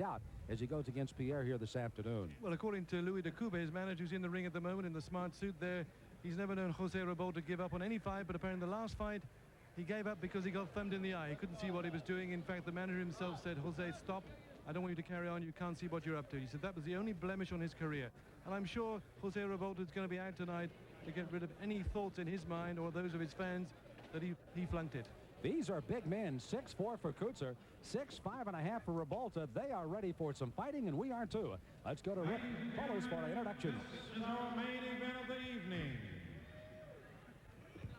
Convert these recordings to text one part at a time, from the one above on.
out as he goes against Pierre here this afternoon. Well, according to Louis de Coupe, his manager, who's in the ring at the moment in the smart suit there, he's never known Jose Ribalta give up on any fight, but apparently the last fight he gave up because he got thumbed in the eye. He couldn't see what he was doing. In fact, the manager himself said, Jose, stop. I don't want you to carry on. You can't see what you're up to. He said that was the only blemish on his career. And I'm sure Jose Ribalta is going to be out tonight to get rid of any thoughts in his mind or those of his fans that he flunked it. These are big men. 6'4" for Coetzer, 6'5.5" for Ribalta. They are ready for some fighting, and we are too. Let's go to Rick Follows for our introduction. This is our main event of the evening.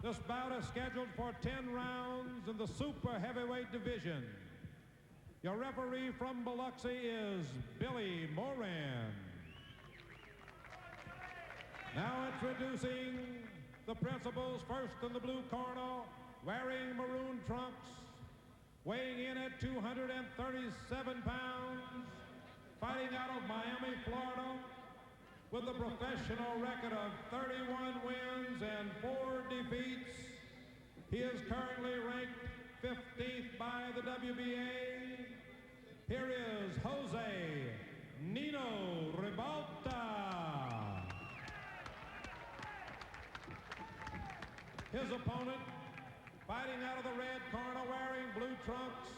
This bout is scheduled for 10 rounds in the super heavyweight division. Your referee from Biloxi is Billy Moran. Now introducing the principals. First in the blue corner, wearing maroon trunks, weighing in at 237 pounds, fighting out of Miami, Florida, with a professional record of 31 wins and 4 defeats. He is currently ranked 15th by the WBA. Here is Jose Nino Ribalta. His opponent, fighting out of the red corner, wearing blue trunks.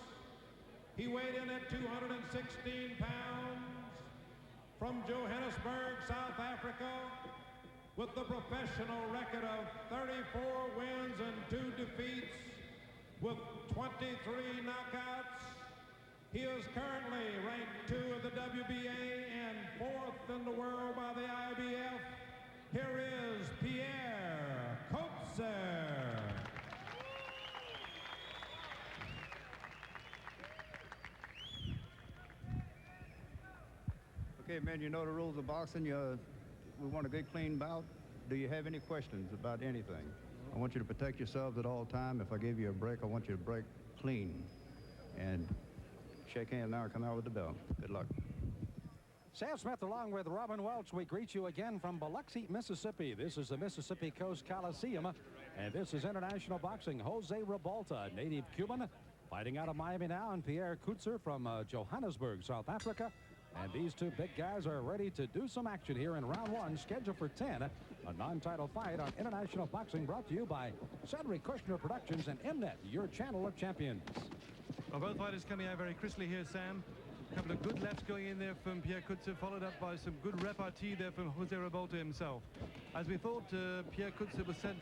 He weighed in at 216 pounds, from Johannesburg, South Africa, with the professional record of 34 wins and 2 defeats, with 23 knockouts. He is currently ranked 2 of the WBA and 4th in the world by the IBF. Here is Pierre Coetzer. Okay, man, you know the rules of boxing. We want a good, clean bout. Do you have any questions about anything? I want you to protect yourselves at all time. If I give you a break, I want you to break clean. And shake hands now and come out with the bell. Good luck. Sam Smith along with Robin Welch. We greet you again from Biloxi, Mississippi. This is the Mississippi Coast Coliseum, and this is international boxing. Jose Ribalta, native Cuban, fighting out of Miami now, and Pierre Coetzer from Johannesburg, South Africa. And these two big guys are ready to do some action here in round 1, scheduled for 10, a non-title fight on international boxing, brought to you by Cedric Kushner Productions and Mnet, your channel of champions. Well, both fighters coming out very crisply here, Sam. A couple of good lefts going in there from Pierre Coetzer, followed up by some good repartee there from Jose Ribalta himself. As we thought, Pierre Coetzer was sent,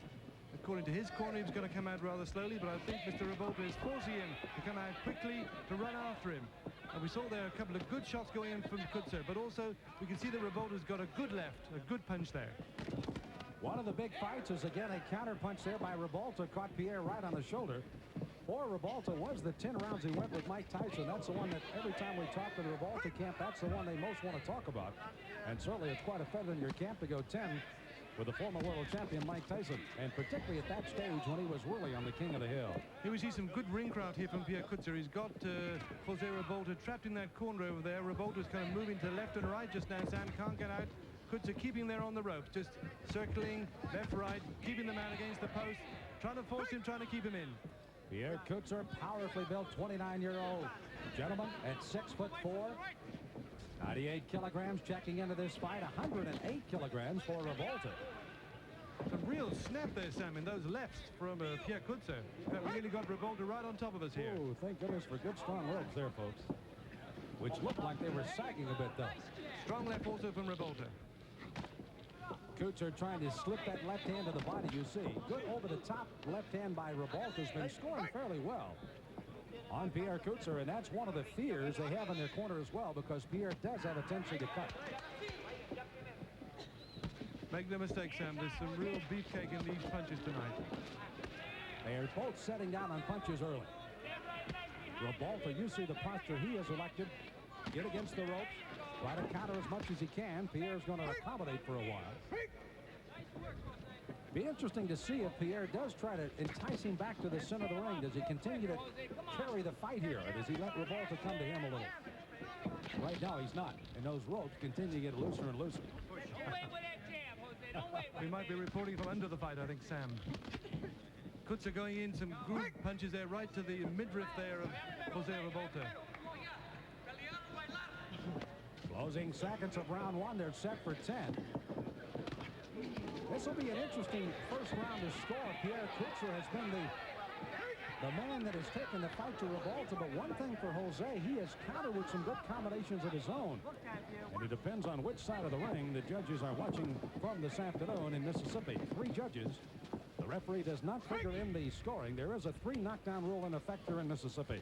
according to his corner, he was going to come out rather slowly, but I think Mr. Ribalta is forcing him to come out quickly to run after him. And we saw there a couple of good shots going in from Coetzer, but also we can see that Ribalta's got a good left, a good punch there. One of the big fights is again a counter punch there by Ribalta, caught Pierre right on the shoulder. For Ribalta was the 10 rounds he went with Mike Tyson. That's the one that every time we talk to the Ribalta camp, that's the one they most want to talk about. And certainly it's quite a feather in your camp to go 10 with the former world champion Mike Tyson, and particularly at that stage when he was really on the king of the hill. Here we see some good ring crowd here from Pierre Coetzer. He's got Jose Ribalta trapped in that corner over there. Ribalta's kind of moving to left and right just now. Sam can't get out. Coetzer keeping there on the ropes, just circling left, right, keeping the man against the post, trying to force him, trying to keep him in. Pierre Coetzer, powerfully built 29-year-old gentleman at 6'4", 98 kilograms, checking into this fight, 108 kilograms for Ribalta. Some real snap there, Sam, in those lefts from Pierre Coetzer. That really got Ribalta right on top of us here. Oh, thank goodness for good, strong ropes there, folks. Which looked like they were sagging a bit, though. Strong left also from Ribalta. Coetzer trying to slip that left hand to the body, you see. Good over-the-top left hand by Ribalta, has been scoring fairly well on Pierre Coetzer, and that's one of the fears they have in their corner as well, because Pierre does have a tendency to cut. Make no mistake, Sam, there's some real beefcake in these punches tonight. They are both setting down on punches early. Ribalta, you see the posture he has elected. Get against the ropes, try to counter as much as he can. Pierre's going to accommodate for a while. Be interesting to see if Pierre does try to entice him back to the center of the ring. Does he continue to carry the fight here, or does he let Ribalta come to him a little? Right now he's not, and those ropes continue to get looser and looser. We might be reporting from under the fight, I think, Sam. Coetzer going in, some good punches there right to the midriff there of Jose Ribalta. Closing seconds of round one. They're set for 10. This will be an interesting first round to score. Pierre Coetzer has been the man that has taken the fight to Ribalta, but one thing for Jose, he has countered with some good combinations of his own. And it depends on which side of the ring the judges are watching from this afternoon in Mississippi. 3 judges. The referee does not figure in the scoring. There is a 3 knockdown rule in effect here in Mississippi.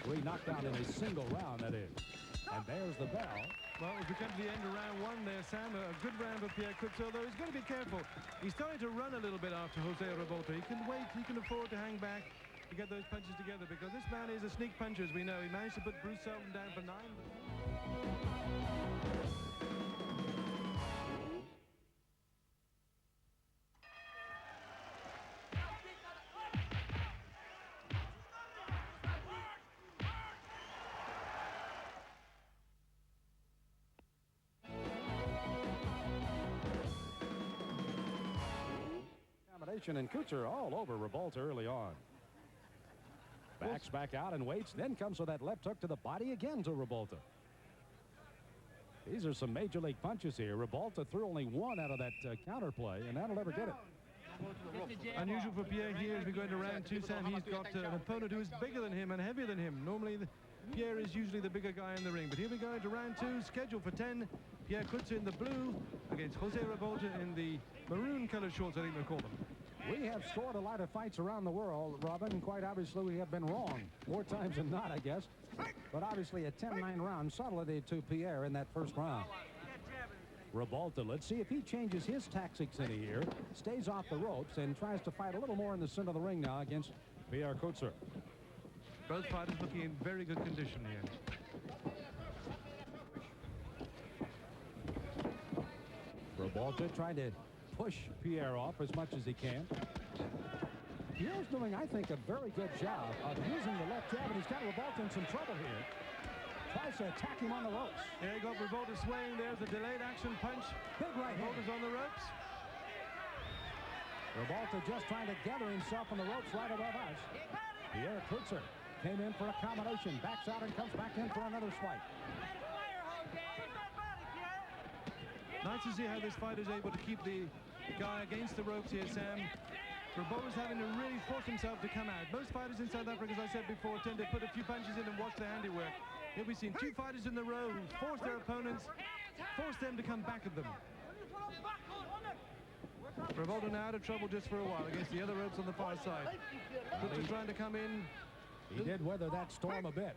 3 knockdown in a single round, that is. And there's the bell. Well, as we come to the end of round one there, Sam, a good round for Pierre Coetzer, although he's got to be careful. He's starting to run a little bit after Jose Ribalta. He can wait, he can afford to hang back to get those punches together, because this man is a sneak puncher, as we know. He managed to put Bruce Seldon down for 9. And Coetzer all over Ribalta early on. Backs back out and waits, then comes with that left hook to the body again to Ribalta. These are some major league punches here. Ribalta threw only 1 out of that counter play, and that'll never get it. Unusual for Pierre here as we go into round 2, Sam. He's got an opponent who is bigger than him and heavier than him. Normally, Pierre is usually the bigger guy in the ring. But here we go into round 2, scheduled for 10. Pierre Coetzer in the blue against Jose Ribalta in the maroon-colored shorts, I think they call them. We have scored a lot of fights around the world, Robin. Quite obviously, we have been wrong. More times than not, I guess. But obviously, a 10-9 round subtlety to Pierre in that first round. Ribalta, let's see if he changes his tactics in here, stays off the ropes, and tries to fight a little more in the center of the ring now against Pierre Coetzer. Both fighters looking in very good condition here. Ribalta trying to push Pierre off as much as he can. Pierre's doing, I think, a very good job of using the left jab, and he's got Ribalta in some trouble here. Tries to attack him on the ropes. There you go, Ribalta swaying. There's a delayed action punch. Big right hand. Ribalta's on the ropes. Ribalta just trying to gather himself on the ropes right above us. Pierre Coetzer came in for a combination, backs out and comes back in for another swipe. Nice to see how this fighter is able to keep the guy against the ropes here, Sam. Ribalta's having to really force himself to come out. Most fighters in South Africa, as I said before, tend to put a few punches in and watch their handiwork. Here we've seen 2 fighters in the row who force their opponents, force them to come back at them. Ribalta now out of trouble just for a while against the other ropes on the far side. Coetzer trying to come in. He did weather that storm a bit.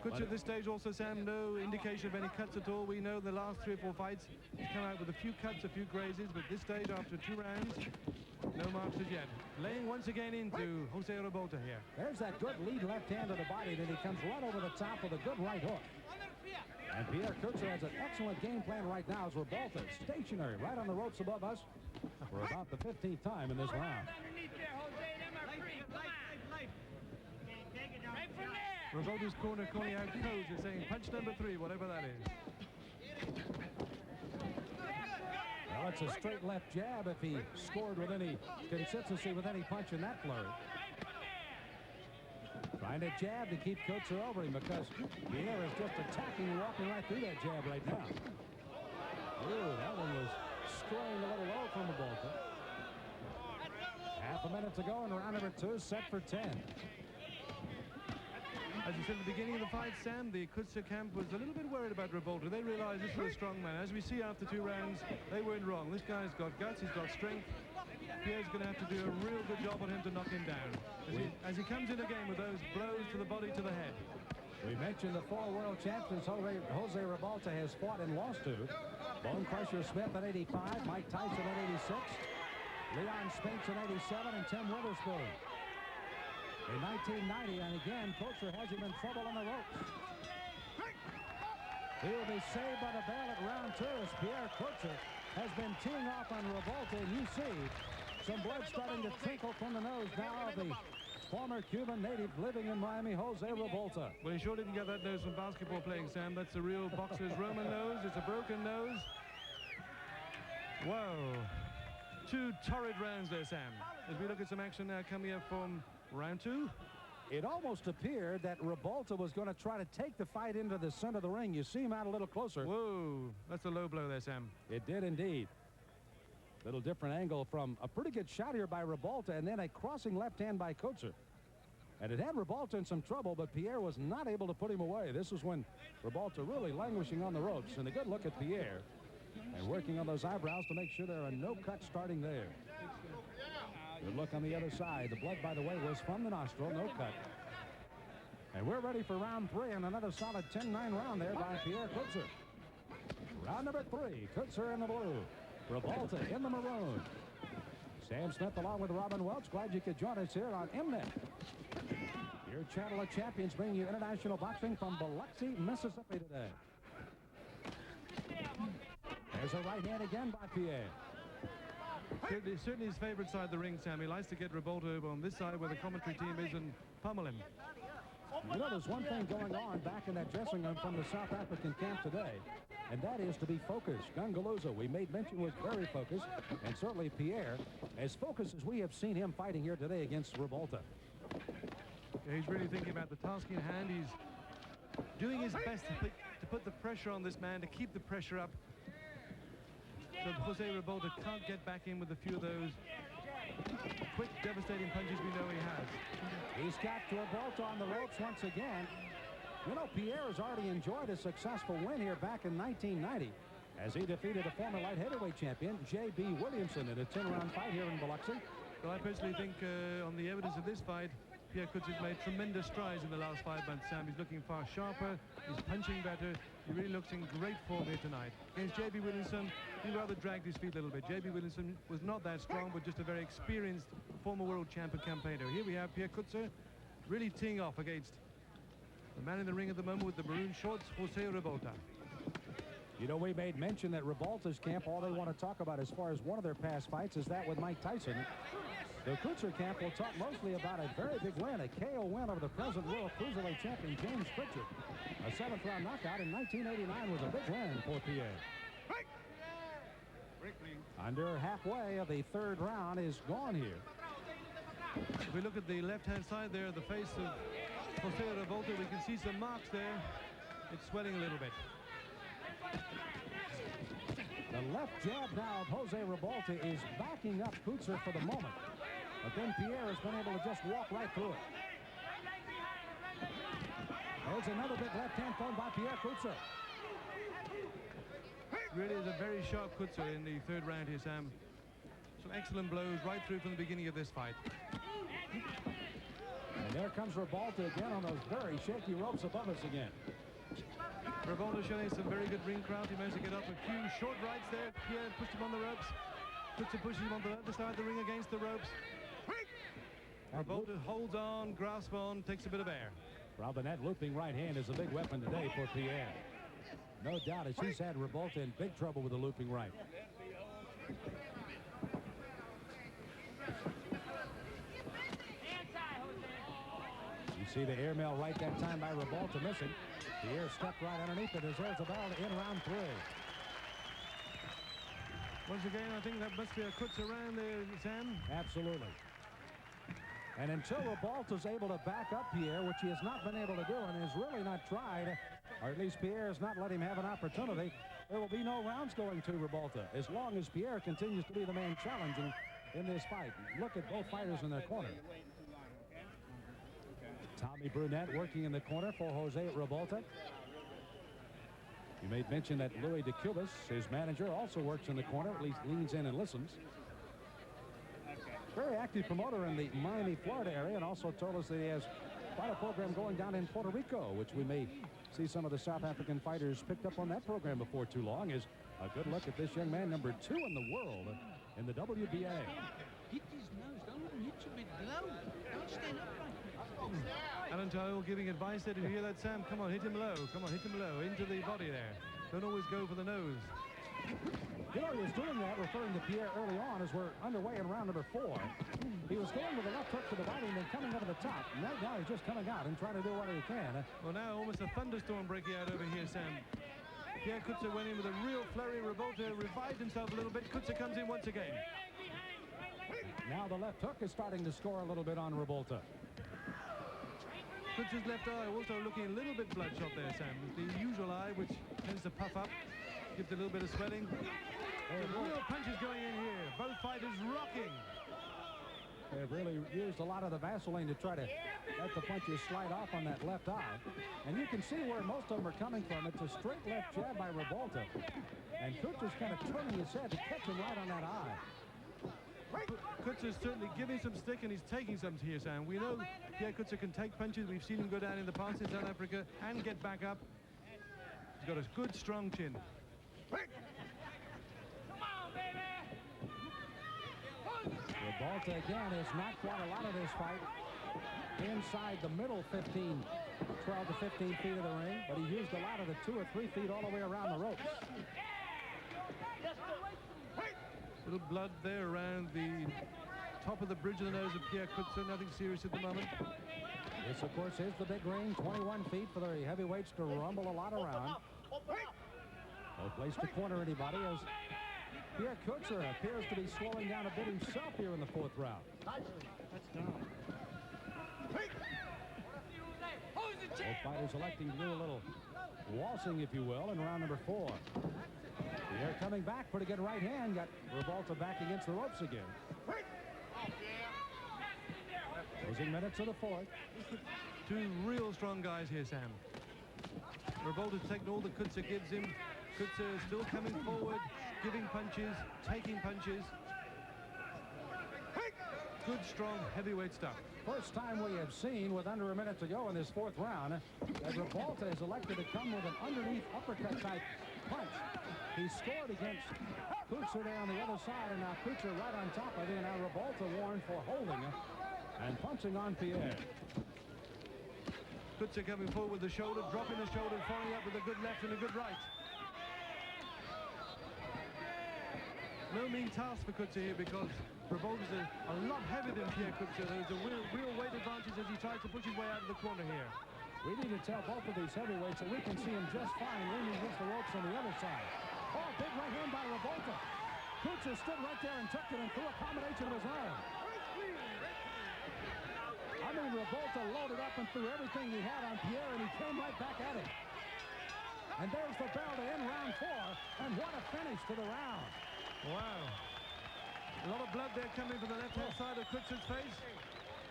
Coetzer at this stage also, Sam, no indication of any cuts at all. We know the last 3 or 4 fights, he's come out with a few cuts, a few grazes, but this stage, after 2 rounds, no marks as yet. Laying once again into Jose Ribalta here. There's that good lead left hand to the body, then he comes right over the top with a good right hook. And Pierre Coetzer has an excellent game plan right now as Ribalta stationary right on the ropes above us for about the 15th time in this round. Ribalta's corner calling out Coetzer, saying punch number 3, whatever that is. Well, it's a straight left jab if he scored with any consistency with any punch in that flurry. Trying to jab to keep Coetzer over him because Pierre is just attacking and walking right through that jab right now. Ooh, that one was straying a little low from Ribalta. Half a minute to go in round number 2, set for 10. As you said at the beginning of the fight, Sam, the Coetzer camp was a little bit worried about Ribalta. They realized this was a strong man. As we see after 2 rounds, they weren't wrong. This guy's got guts, he's got strength. Pierre's going to have to do a real good job on him to knock him down as he comes in again with those blows to the body, to the head. We mentioned the 4 world champions Jose Ribalta has fought and lost to. Bone Crusher Smith at 85, Mike Tyson at 86, Leon Spinks at 87, and Tim Witherspoon in 1990. And again, Coetzer has him in trouble on the ropes. He will be saved by the bell at round 2 as Pierre Coetzer has been teeing off on Ribalta, and you see some blood starting to trickle from the nose now of the former Cuban native living in Miami, Jose Ribalta. Well, he sure didn't get that nose from basketball playing, Sam. That's a real boxer's Roman nose. It's a broken nose. Whoa. 2 torrid rounds there, Sam. As we look at some action now coming up from round 2. It almost appeared that Ribalta was going to try to take the fight into the center of the ring. You see him out a little closer. Whoa, that's a low blow there, Sam. It did indeed. Little different angle from a pretty good shot here by Ribalta, and then a crossing left hand by Coetzer. And it had Ribalta in some trouble, but Pierre was not able to put him away. This is when Ribalta really languishing on the ropes. And a good look at Pierre and working on those eyebrows to make sure there are no cuts starting there. Good look on the other side. The blood, by the way, was from the nostril, no cut. And we're ready for round 3 and another solid 10-9 round there by Pierre Coetzer. Round number 3, Coetzer in the blue, Ribalta in the maroon. Sam Smith along with Robin Welch. Glad you could join us here on MNet. Your channel of champions bringing you international boxing from Biloxi, Mississippi today. There's a right hand again by Pierre. Certainly his favorite side of the ring, Sam. He likes to get Ribalta over on this side where the commentary team is and pummel him. You know, there's one thing going on back in that dressing room from the South African camp today, and that is to be focused. Gungaluza, we made mention, was very focused, and certainly Pierre, as focused as we have seen him fighting here today against Ribalta. Yeah, he's really thinking about the task in hand. He's doing his best to put the pressure on this man, to keep the pressure up, so that Jose Ribalta can't get back in with a few of those quick, devastating punches we know he has. He's got Ribalta on the ropes once again. You know, Pierre has already enjoyed a successful win here back in 1990 as he defeated a former light heavyweight champion, J.B. Williamson, in a 10-round fight here in Biloxi. Well, I personally think on the evidence of this fight, Pierre Coetzer has made tremendous strides in the last 5 months, Sam. He's looking far sharper, he's punching better, he really looks in great form here tonight. Against J.B. Williamson, he rather dragged his feet a little bit. J.B. Williamson was not that strong, but just a very experienced former world champion campaigner. Here we have Pierre Coetzer really teeing off against the man in the ring at the moment with the maroon shorts, Jose Ribalta. You know, we made mention that Ribalta's camp, all they want to talk about as far as one of their past fights is that with Mike Tyson. The Coetzer camp will talk mostly about a very big win, a KO win over the present world cruiserweight champion, James Pritchard. A 7th-round knockout in 1989 was a big win for Pierre. Under halfway of the 3rd round is gone here. If we look at the left-hand side there, the face of Jose Ribalta, we can see some marks there. It's swelling a little bit. The left jab now of Jose Ribalta is backing up Coetzer for the moment. But then Pierre has been able to just walk right through it. There's another big left hand thrown by Pierre Coetzer. Really is a very sharp Coetzer in the 3rd round here, Sam. Some excellent blows right through from the beginning of this fight. And there comes Ribalta again on those very shaky ropes above us again. Ribalta showing some very good ring craft. He managed to get up a few short rights there. Pierre pushed him on the ropes. Coetzer pushes him on the other side of the ring against the ropes. Ribalta holds on, grasps on, takes a bit of air. Robin, that looping right hand is a big weapon today for Pierre. No doubt, as he's had Ribalta in big trouble with the looping right. You see the airmail right that time by Ribalta missing. Pierre stepped right underneath it as there's a bell to end round 3. Once again, I think that must be a Coetzer round there, Sam. Absolutely. And until Ribalta's able to back up Pierre, which he has not been able to do and has really not tried, or at least Pierre has not let him have an opportunity, there will be no rounds going to Ribalta as long as Pierre continues to be the man challenging in this fight. Look at both fighters in their corner. Tommy Brunette working in the corner for Jose Ribalta. You made mention that Louis DeCubas, his manager, also works in the corner, at least leans in and listens. Very active promoter in the Miami, Florida area, and also told us that he has quite a program going down in Puerto Rico, which we may see some of the South African fighters picked up on that program before too long. Is a good look at this young man, number 2 in the world in the WBA. Hit his nose. Don't let him hit you a bit low. Don't stand upright. Alan Tyle giving advice there. Did you hear that, Sam? Come on, hit him low. Come on, hit him low. Into the body there. Don't always go for the nose. You know, he was doing that, referring to Pierre early on as we're underway in round number 4. He was going with a left hook to the body and then coming over the top. And right now he's just coming out and trying to do what he can. Well, now almost a thunderstorm breaking out over here, Sam. Pierre Coetzer went in with a real flurry. Ribalta revived himself a little bit. Coetzer comes in once again. Now the left hook is starting to score a little bit on Ribalta. Coetzer's left eye also looking a little bit bloodshot there, Sam. The usual eye, which tends to puff up, gives a little bit of swelling. Real punches going in here. Both fighters rocking. They've really used a lot of the Vaseline to try to let the punches slide off on that left eye. And you can see where most of them are coming from. It's a straight left jab by Ribalta. And Coetzer's kind of turning his head to catch him right on that eye. Coetzer's certainly giving some stick, and he's taking some here, Sam. We know Pierre Coetzer can take punches. We've seen him go down in the past in South Africa and get back up. He's got a good, strong chin. Ribalta again has not quite a lot of this fight inside the middle 12 to 15 feet of the ring, but he used a lot of the 2 or 3 feet all the way around the ropes. Little blood there around the top of the bridge of the nose of Pierre Coetzer. Nothing serious at the moment. This, of course, is the big ring, 21 feet for the heavyweights to rumble a lot around. No place to corner anybody as Pierre Coetzer appears to be slowing down a bit himself here in the 4th round. That's down. Both fighters electing to do a little waltzing, if you will, in round number 4. Pierre coming back, pretty good right hand, got Ribalta back against the ropes again. Closing minutes of the 4th. 2 real strong guys here, Sam. Ribalta's taken all that Coetzer gives him. Coetzer still coming forward, giving punches, taking punches. Good, strong, heavyweight stuff. First time we have seen, with under a minute to go in this 4th round, that Ribalta is elected to come with an underneath uppercut type punch. He scored against Coetzer there on the other side, and now Coetzer right on top of him. Now Ribalta warned for holding and punching on Pierre. Coetzer coming forward with the shoulder, dropping the shoulder, following up with a good left and a good right. No mean task for Coetzer here, because Ribalta's a lot heavier than Pierre Coetzer. There's a real weight advantage as he tries to push his way out of the corner here. We need to tell both of these heavyweights that we can see him just fine leaning against the ropes on the other side. Oh, big right hand by Ribalta. Coetzer stood right there and took it and threw a combination of his own. I mean, Ribalta loaded up and threw everything he had on Pierre, and he came right back at him. And there's the bell to end round 4, and what a finish to the round. Wow. A lot of blood there coming from the left-hand side of Coetzer's face.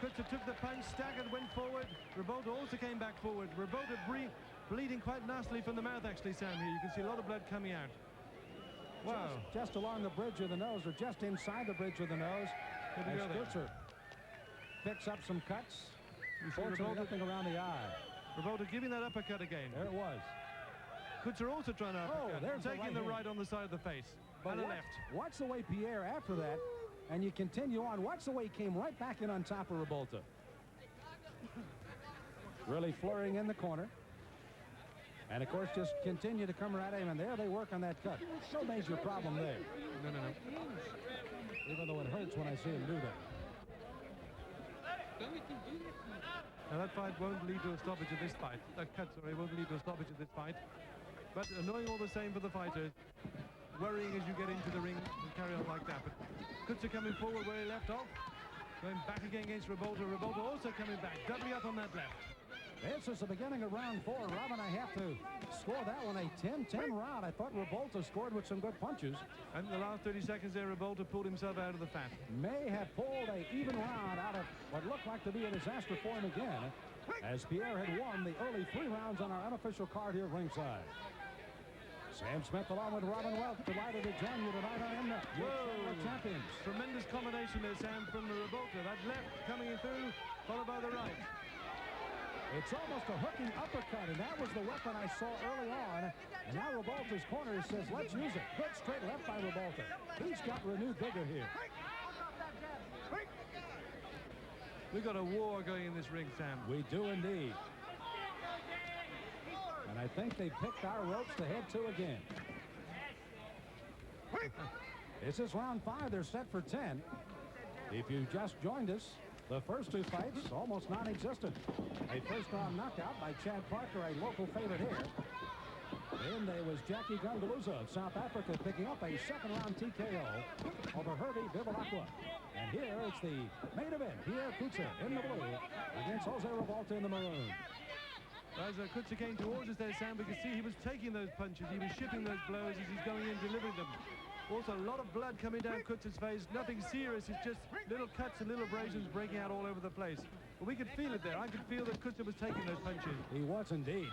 Coetzer took the punch, staggered, went forward. Ribalta also came back forward. Ribalta bleeding quite nastily from the mouth, actually, Sam, here. You can see a lot of blood coming out. Wow. Just along the bridge of the nose, or just inside the bridge of the nose. As Coetzer picks up some cuts. Fortunately, nothing around the eye. Ribalta giving that uppercut again. There it was. Coetzer also trying to uppercut. There's taking the right on the side of the face. But and the left. Watch the way Pierre, after that, and you continue on, watch the way he came right back in on top of Ribalta. Really flurrying in the corner. And, of course, just continue to come right at him, and there they work on that cut. No major problem there. No. Even though it hurts when I see him do that. Now, that fight won't lead to a stoppage of this fight. That cut, sorry, won't lead to a stoppage of this fight. But annoying all the same for the fighters. Worrying as you get into the ring and carry on like that. But Coetzer coming forward where he left off. Going back again against Ribalta. Ribalta also coming back, doubling up on that left. This is the beginning of round 4. Robin, I have to score that one a 10-10 round. I thought Ribalta scored with some good punches. And in the last 30 seconds there, Ribalta pulled himself out of the fat. May have pulled a even round out of what looked like to be a disaster for him again, as Pierre had won the early 3 rounds on our unofficial card here ringside. Sam Smith along with Robin Welch, delighted to join you tonight on MNET. Your champions. Tremendous combination there, Sam, from the Ribalta. That left coming in through, followed by the right. It's almost a hooking uppercut, and that was the weapon I saw early on. And now Ribalta's corner says, let's use it. Good straight left by Ribalta. He's got renewed vigor here. We've got a war going in this ring, Sam. We do indeed. And I think they picked our ropes to head to again. This is round 5. They're set for 10. If you just joined us, the first 2 fights almost non-existent. A first-round knockout by Chad Parker, a local favorite here. Then there was Jackie Gungaluza of South Africa picking up a second-round TKO over Herbie Biloxi. And here it's the main event. Pierre Coetzer in the blue against Jose Ribalta in the maroon. As Coetzer came towards us there, Sam, we could see he was taking those punches. He was shipping those blows as he's going in, delivering them. Also, a lot of blood coming down Coetzer's face. Nothing serious. It's just little cuts and little abrasions breaking out all over the place. But we could feel it there. I could feel that Coetzer was taking those punches. He was indeed.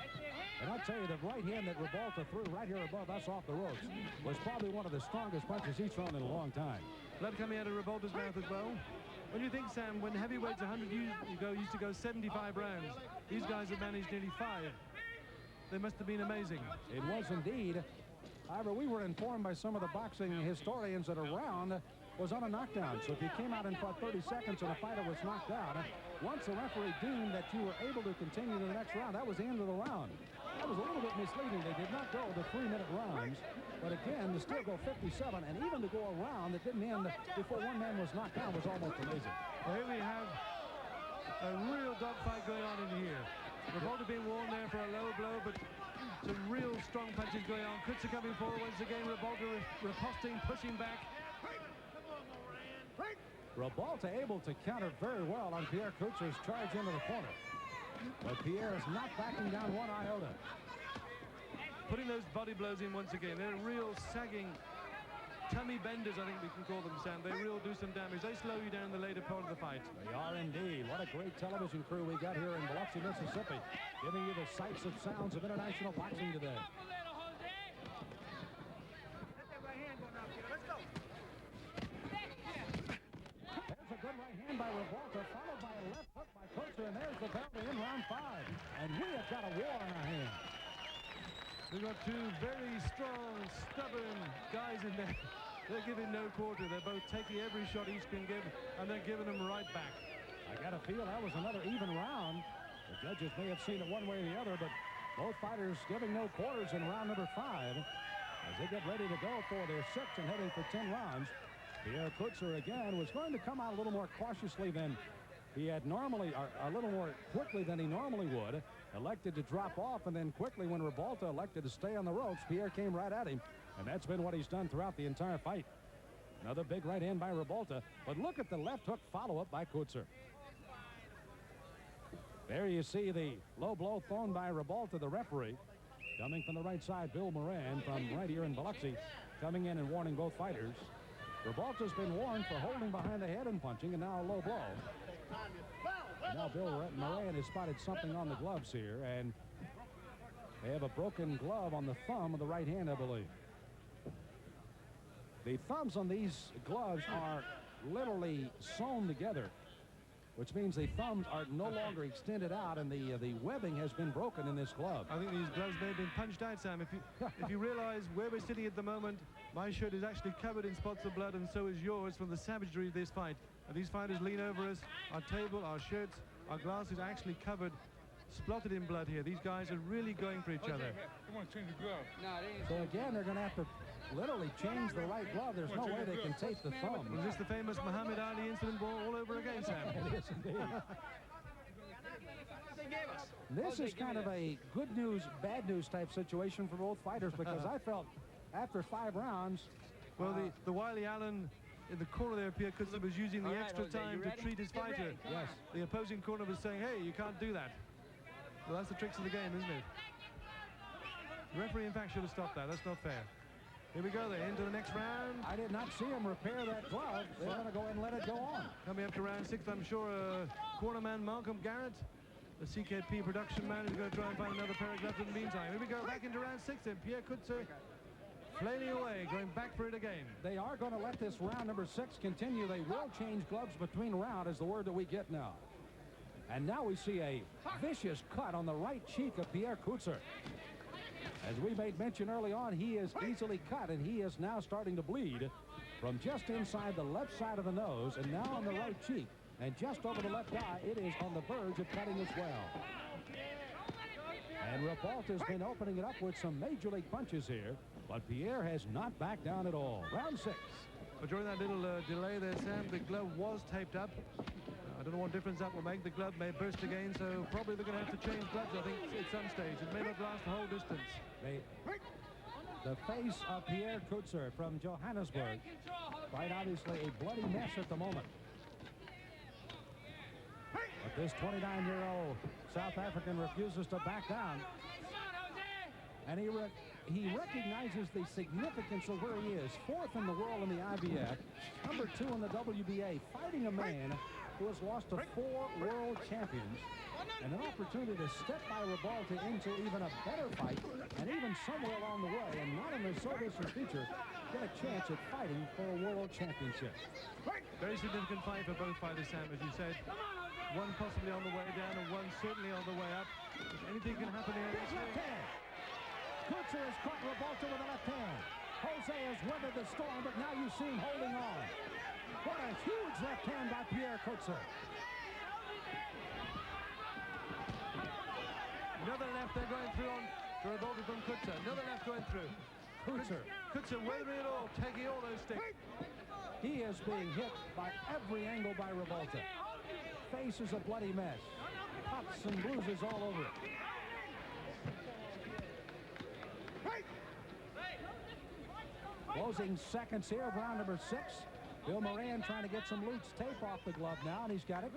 And I'll tell you, the right hand that Ribalta threw right here above us off the ropes was probably one of the strongest punches he's thrown in a long time. Blood coming out of Ribalta's mouth as well. When you think, Sam, when heavyweights 100 used to go 75 rounds, these guys have managed nearly 5. They must have been amazing. It was indeed. However, we were informed by some of the boxing historians that a round was on a knockdown. So if you came out and fought 30 seconds and a fighter was knocked out, once the referee deemed that you were able to continue to the next round, that was the end of the round. That was a little bit misleading. They did not go the 3-minute rounds. But again, to still go 57, and even to go a round that didn't end before one man was knocked down was almost amazing. Well, here we have a real dogfight going on in here. Ribalta being warned there for a low blow, but some real strong punches going on. Coetzer coming forward once again. Ribalta riposting, pushing back. Ribalta able to counter very well on Pierre Coetzer's charge into the corner. But Pierre is not backing down one iota. Putting those body blows in once again. They're real sagging tummy benders, I think we can call them, Sam. They really do some damage. They slow you down in the later part of the fight. They are indeed. What a great television crew we got here in Biloxi, Mississippi, giving you the sights and sounds of international boxing today. There's a good right hand by Ribalta, followed by a left hook by Coetzer, and there's the bell to end round 5. And we have got a war on our hands. We've got two very strong, stubborn guys in there. They're giving no quarter. They're both taking every shot each can give, and they're giving them right back. I got a feel that was another even round. The judges may have seen it one way or the other, but both fighters giving no quarters in round number 5 as they get ready to go for their 6th and heading for 10 rounds. Pierre Coetzer again was going to come out a little more cautiously than he had normally, or a little more quickly than he normally would. Elected to drop off, and then quickly when Ribalta elected to stay on the ropes, Pierre came right at him, and that's been what he's done throughout the entire fight. Another big right hand by Ribalta, but look at the left hook follow-up by Coetzer. There you see the low blow thrown by Ribalta, the referee. Coming from the right side, Bill Moran from right here in Biloxi, coming in and warning both fighters. Ribalta's been warned for holding behind the head and punching, and now a low blow. Now Bill Moran has spotted something on the gloves here, and they have a broken glove on the thumb of the right hand, I believe. The thumbs on these gloves are literally sewn together, which means the thumbs are no longer extended out, and the webbing has been broken in this glove. I think these gloves may have been punched out, Sam. If you realize where we're sitting at the moment, my shirt is actually covered in spots of blood, and so is yours, from the savagery of this fight. And these fighters lean over us. Our table, our shirts, our glasses actually covered, splotted in blood here. These guys are really going for each other. They want to change the glove. So again, they're going to have to literally change the right glove. There's no way they can tape the thumb. Is this the famous Muhammad Ali incident all over again, Sam? It is indeed. This is kind of a good news, bad news type situation for both fighters, because I felt after 5 rounds... Well, the Wiley Allen in the corner there, Pierre Coetzer was using the extra time to treat his fighter. Yes. The opposing corner was saying, hey, you can't do that. Well, that's the tricks of the game, isn't it? The referee, in fact, should have stopped that. That's not fair. Here we go, they're into the next round. I did not see him repair that glove. They're going to go ahead and let it go on. Coming up to round 6, I'm sure cornerman Malcolm Garrett, the CKP production man, is going to try and find another pair of gloves in the meantime. Here we go, back into round 6, and Pierre Coetzer flailing away, going back for it again. They are going to let this round number 6 continue. They will change gloves between round, is the word that we get now. And now we see a vicious cut on the right cheek of Pierre Coetzer. As we made mention early on, he is easily cut, and he is now starting to bleed from just inside the left side of the nose, and now on the right cheek. And just over the left eye, it is on the verge of cutting as well. And Ribalta's been opening it up with some major league punches here, but Pierre has not backed down at all. Round 6. But during that little delay there, Sam, the glove was taped up. I don't know what difference that will make. The glove may burst again, so probably they're going to have to change gloves, I think, at some stage. It may not last the whole distance. The face of Pierre Coetzer from Johannesburg. Quite obviously a bloody mess at the moment. But this 29-year-old South African refuses to back down. And he recognizes the significance of where he is. 4th in the world in the IBF, number 2 in the WBA, fighting a man who has lost to 4 world champions, and an opportunity to step by Ribalta into even a better fight, and even somewhere along the way, and not in the so distant future, get a chance at fighting for a world championship. Very significant fight for both fighters, Sam, as you said. One possibly on the way down and one certainly on the way up. If anything can happen here. Left hand. Coetzer has caught Ribalta with a left hand. Jose has weathered the storm, but now you see him holding on. What a huge left hand by Pierre Coetzer. Another left they're going through on Ribalta from Coetzer. Another left going through. Coetzer weathering it all, taking all those sticks. He is being hit by every angle by Ribalta. Face is a bloody mess. Cuts and bruises all over it. Closing seconds here of round number 6. Bill Moran trying to get some loose tape off the glove now, and he's got it.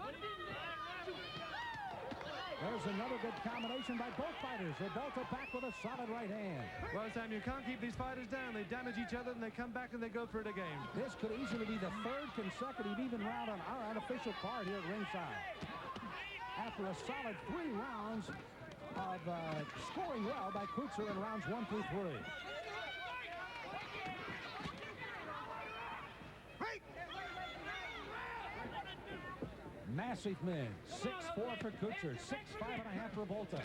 There's another good combination by both fighters. Ribalta back with a solid right hand. Well, Sam, you can't keep these fighters down. They damage each other, and they come back and they go for it again. This could easily be the 3rd consecutive even round on our unofficial card here at ringside. After a solid 3 rounds of scoring well by Coetzer in rounds 1 through 3. Massive men. 6'4" for Coetzer. 6'5.5" Ribalta.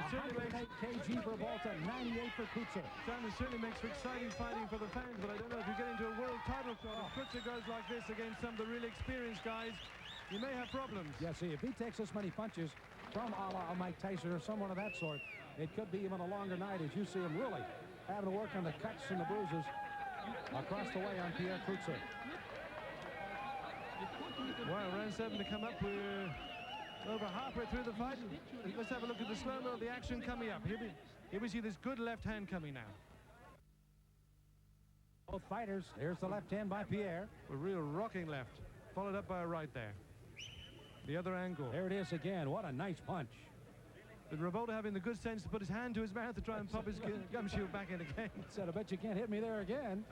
108 kg Ribalta. 98 for Coetzer. Sam, it certainly makes for exciting fighting for the fans, but I don't know if you get into a world title shot. If Coetzer goes like this against some of the really experienced guys, you may have problems. Yeah, see, if he takes this many punches from a la Mike Tyson or someone of that sort, it could be even a longer night as you see him really having to work on the cuts and the bruises across the way on Pierre Coetzer. Wow, round 7 to come up. We're over halfway through the fight. Let's have a look at the slow-mo of the action coming up. Here we see this good left hand coming now. Both fighters. Here's the left hand by Pierre. A real rocking left, followed up by a right there. The other angle. There it is again. What a nice punch. But Ribalta having the good sense to put his hand to his mouth to try and pop his gum shield back in again. Said, I bet you can't hit me there again.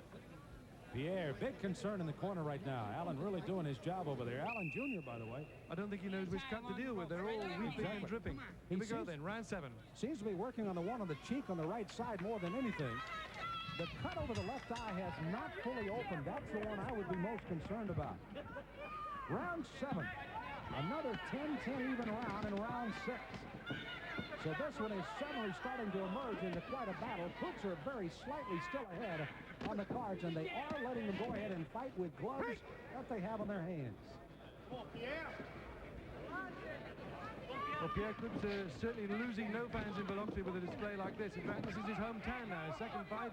Pierre, big concern in the corner right now. Allen really doing his job over there. Allen Jr., by the way. I don't think he knows which cut to deal with. They're all weeping and dripping. Here we go then, round 7. Seems to be working on the one on the cheek on the right side more than anything. The cut over the left eye has not fully opened. That's the one I would be most concerned about. Round 7. Another 10-10 even round in round 6. So this one is suddenly starting to emerge into quite a battle. Coetzer very slightly still ahead on the cards, and they are letting them go ahead and fight with gloves that they have on their hands. Well, Pierre Coetzer certainly losing no fans in Biloxi with a display like this. In fact, this is his hometown now. His second fight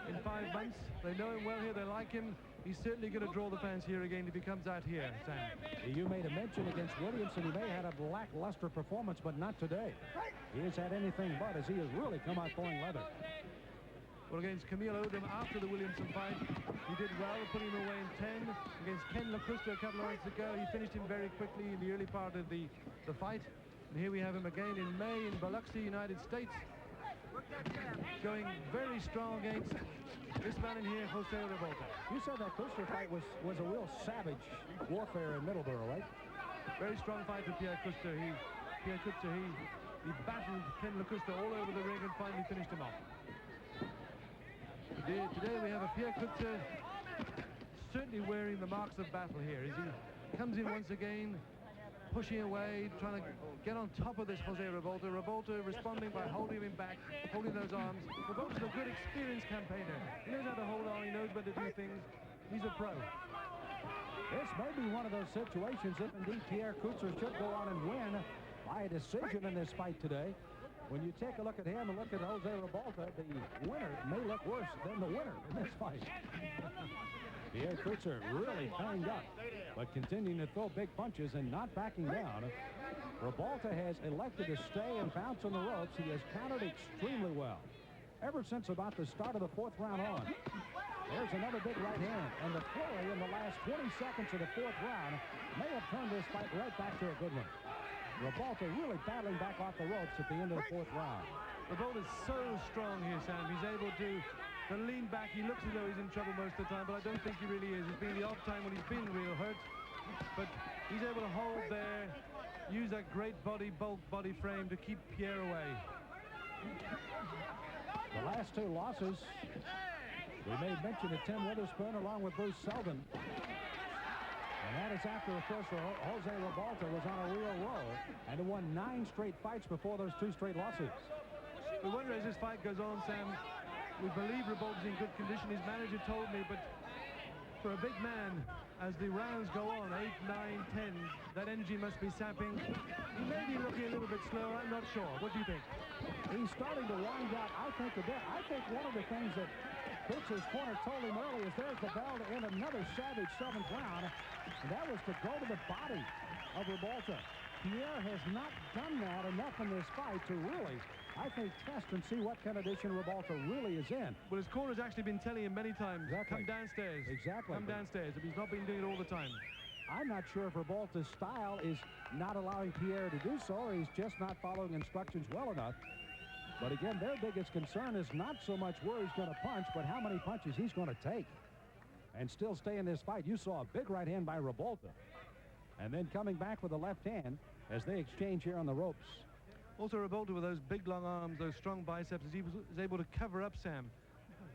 in 5 months. They know him well here. They like him. He's certainly going to draw the fans here again if he comes out here, Sam. You made a mention against Williamson. He may have had a lackluster performance, but not today. He has had anything but, as he has really come out throwing leather. Well, against Camille Odom after the Williamson fight, he did well, putting him away in 10. Against Ken LaCusta a couple of months ago, he finished him very quickly in the early part of the fight. And here we have him again in May in Biloxi, United States. Going very strong against this man in here, Jose Ribalta. You said that Coetzer fight was a real savage warfare in Middleborough, right? Very strong fight for Pierre Coetzer. Pierre Coetzer, he battled Ken LaCusta all over the ring and finally finished him off. Today we have a Pierre Coetzer certainly wearing the marks of battle here as he comes in once again, pushing away, trying to get on top of this Jose Ribalta. Ribalta responding by holding him back, holding those arms. Ribalta's a good experienced campaigner. He knows how to hold on, he knows when to do things. He's a pro. This may be one of those situations if indeed Pierre Coetzer should go on and win by a decision in this fight today. When you take a look at him and look at Jose Ribalta, the winner may look worse than the winner in this fight. Pierre Coetzer really banged up, but continuing to throw big punches and not backing down. Ribalta has elected to stay and bounce on the ropes. He has countered extremely well ever since about the start of the 4th round on. There's another big right hand, and the flurry in the last 20 seconds of the 4th round may have turned this fight right back to a good one. Ribalta really battling back off the ropes at the end of the 4th round. Ribalta's so strong here, Sam. He's able to lean back. He looks as though he's in trouble most of the time, but I don't think he really is. It's been the odd time when he's been real hurt, but he's able to hold there, use that great bulk body frame to keep Pierre away. The last 2 losses, we made mention of Tim Witherspoon along with Bruce Selden. And that is after, of course, Jose Ribalta was on a real roll and won 9 straight fights before those 2 straight losses. We wonder as this fight goes on, Sam, we believe Ribalta's in good condition. His manager told me, but for a big man, as the rounds go on, 8, 9, 10, that energy must be sapping. He may be looking a little bit slower, I'm not sure. What do you think? He's starting to wind out, I think, a bit. I think one of the things that Coetzer's corner told him early is there's the bell to end another savage 7th round, and that was to go to the body of Ribalta. Pierre has not done that enough in this fight to really, I think, test and see what condition Ribalta really is in. Well, his corner's actually been telling him many times, Exactly. come downstairs. Exactly. Come downstairs, but he's not been doing it all the time. I'm not sure if Ribalta's style is not allowing Pierre to do so, or he's just not following instructions well enough. But again, their biggest concern is not so much where he's going to punch, but how many punches he's going to take and still stay in this fight. You saw a big right hand by Ribalta, and then coming back with the left hand as they exchange here on the ropes. Also, Ribalta with those big long arms, those strong biceps, he was able to cover up Sam.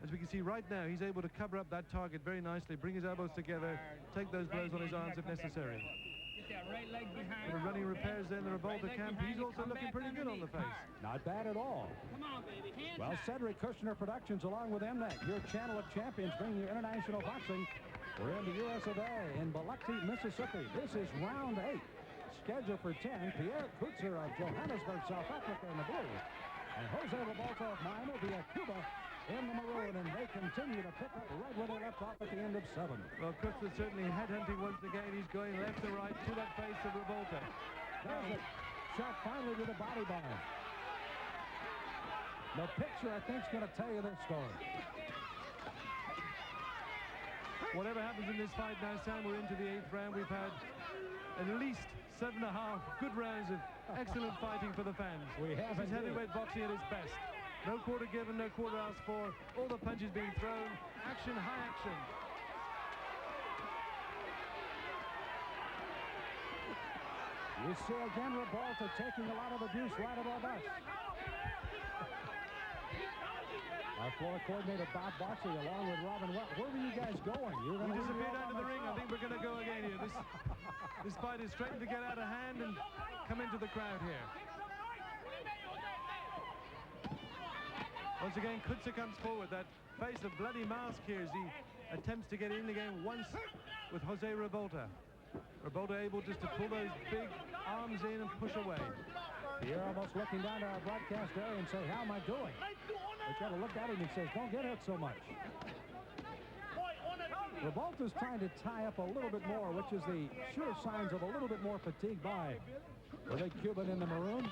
As we can see right now, he's able to cover up that target very nicely, bring his elbows together, take those blows on his arms if necessary. Bit of running repairs there in the Ribalta camp. He's also looking pretty good on the face. Not bad at all. Well, Cedric Kushner Productions, along with MNEC, your channel of champions, bringing you international boxing. We're in the U.S. of A. in Biloxi, Mississippi. This is round 8. Scheduled for 10, Pierre Coetzer of Johannesburg, South Africa in the blue, and Jose Ribalta of Miami via Cuba in the maroon, and they continue to pick up right where they left off at the end of 7. Well, Coetzer certainly headhunting once again. He's going left to right to that face of Ribalta. There's a shot finally to the body bar. The picture, I think, is going to tell you this story. Whatever happens in this fight now, Sam, we're into the 8th round. We've had at least 7.5 good rounds of excellent fighting for the fans. We have This is indeed. heavyweight boxing at its best. No quarter given, no quarter asked for. All the punches being thrown. Action, high action. You see again Ribalta taking a lot of abuse right above us. Our floor coordinator, Bob Boxley, along with Robin Welch. Where were you guys going? You were We going to disappeared out of the ring. I think we're going to go again here. This fight is threatening to get out of hand and come into the crowd here. Once again, Coetzer comes forward. That face of bloody mask here as he attempts to get in the game once with Jose Ribalta. Ribalta able just to pull those big arms in and push away. Pierre almost looking down to our broadcast area and say, how am I doing? They try to look at him and says, don't get hit so much. Ribalta's trying to tie up a little bit more, which is the sure signs of a little bit more fatigue by the big Cuban in the maroon.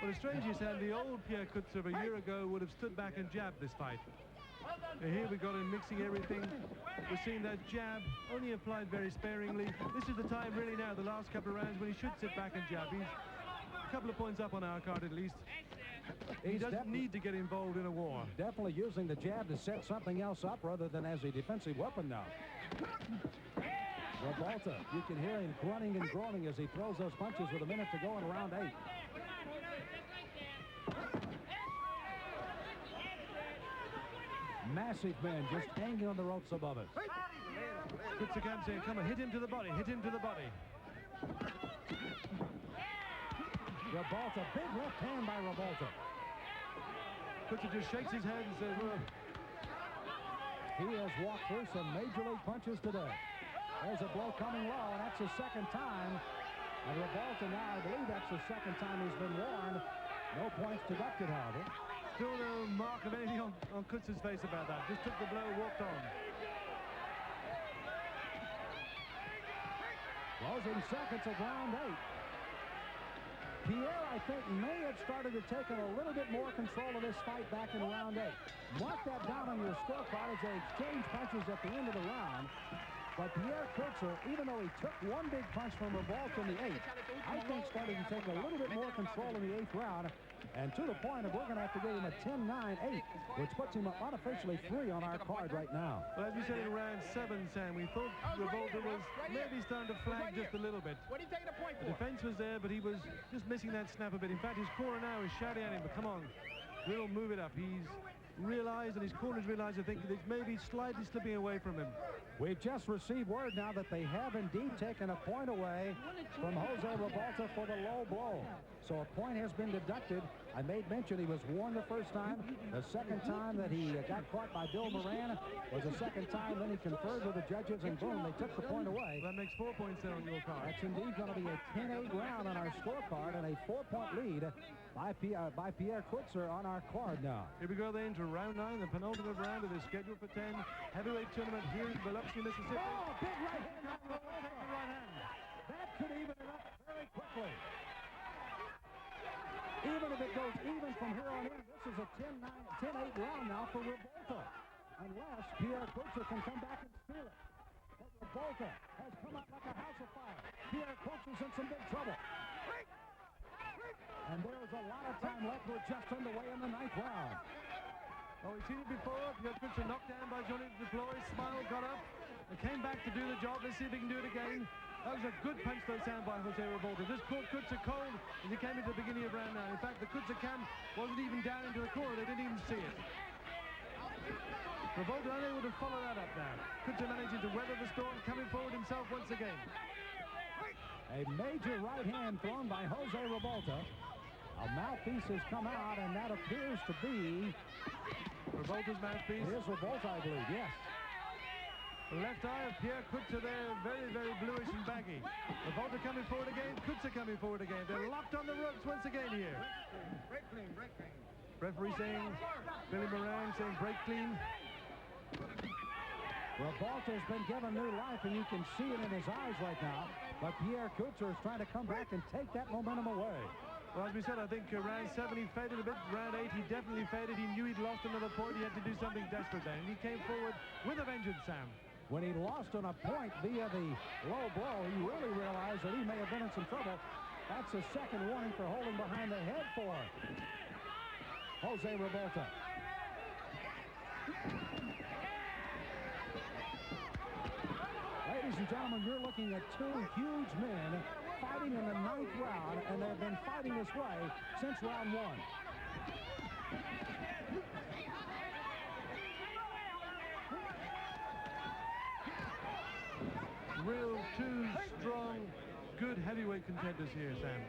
Well, it's strange, you said, the old Pierre Coetzer a year ago would have stood back and jabbed this fight. And here we got him mixing everything. We're seeing that jab only applied very sparingly. This is the time really now, the last couple of rounds, when he should sit back and jab. He's a couple of points up on our card at least. He doesn't need to get involved in a war. Definitely using the jab to set something else up rather than as a defensive weapon now. Ribalta, you can hear him grunting and groaning as he throws those punches with a minute to go in round 8. Massive men just hanging on the ropes above us. Coetzer comes in, come on, hit him to the body, hit him to the body. Ribalta, big left hand by Ribalta. Coetzer just shakes his head and says, well, he has walked through some major league punches today. There's a blow coming low, and that's the second time. And Ribalta now, I believe that's the second time he's been warned. No points deducted, however. Still no mark of anything on Coetzer's face about that. Just took the blow, walked on. Closing seconds of round 8. Pierre, I think, may have started to take a little bit more control of this fight back in round 8. Mark that down on your scorecard as they exchange punches at the end of the round. But Pierre Coetzer, even though he took one big punch from Ribalta in the 8th, I think started to take a little bit more control in the 8th round. And to the point of we're going to have to give him a 10-9-8, which puts him unofficially 3 on our card right now. Well, as we said in round 7, Sam, we thought Ribalta was maybe starting to flag just a little bit. What are you taking a point for? The defense was there, but he was just missing that snap a bit. In fact, his corner now is shouting at him, but come on, we'll move it up. He's realized, and his corners realized, I think, that it's maybe slightly slipping away from him. We've just received word now that they have indeed taken a point away from Jose Ribalta for the low blow. So a point has been deducted. I made mention he was warned the first time. The second time that he got caught by Bill Moran was the second time. Then he conferred with the judges, and boom, they took the point away. That makes 4 points there on your card. That's indeed going to be a 10-8 round on our scorecard and a 4-point lead by Pierre Coetzer on our card now. Here we go then to round 9, the penultimate round of the schedule for 10 heavyweight tournament here in Biloxi, Mississippi. Oh, big right hand. Right hand. That could even it up very quickly. Even if it goes even from here on in, this is a 10-8 round now for Ribalta. Unless Pierre Coetzer can come back and steal it. But Ribalta has come out like a house of fire. Pierre Coetzer's in some big trouble. And there's a lot of time left. We're just underway in the 9th round. Oh, we've seen it before. Pierre Coetzer knocked down by Johnny DeFlores. Smile got up and came back to do the job. Let's see if he can do it again. That was a good punch, though, sound by Jose Ribalta. This caught Coetzer cold as he came into the beginning of round 9. In fact, the Coetzer camp wasn't even down into the corner. They didn't even see it. Ribalta unable to follow that up now. Coetzer managing to weather the storm, coming forward himself once again. A major right hand thrown by Jose Ribalta. A mouthpiece has come out, and that appears to be Ribalta's mouthpiece. It is Ribalta, I believe, yes. The left eye of Pierre Coetzer there, very, very bluish and baggy. Ribalta coming forward again, Coetzer coming forward again. They're locked on the ropes once again here. Break clean, break clean. Referee saying, Billy Moran saying break clean. Ribalta's been given new life, and you can see it in his eyes right now. But Pierre Coetzer is trying to come back and take that momentum away. Well, as we said, I think round 7 he faded a bit. Round 8 he definitely faded. He knew he'd lost another point. He had to do something desperate then. And he came forward with a vengeance, Sam. When he lost on a point via the low blow, he really realized that he may have been in some trouble. That's a second warning for holding behind the head for Jose Ribalta. Ladies and gentlemen, you're looking at 2 huge men fighting in the 9th round, and they've been fighting this way since round 1. Real 2 strong, good heavyweight contenders here, Sam.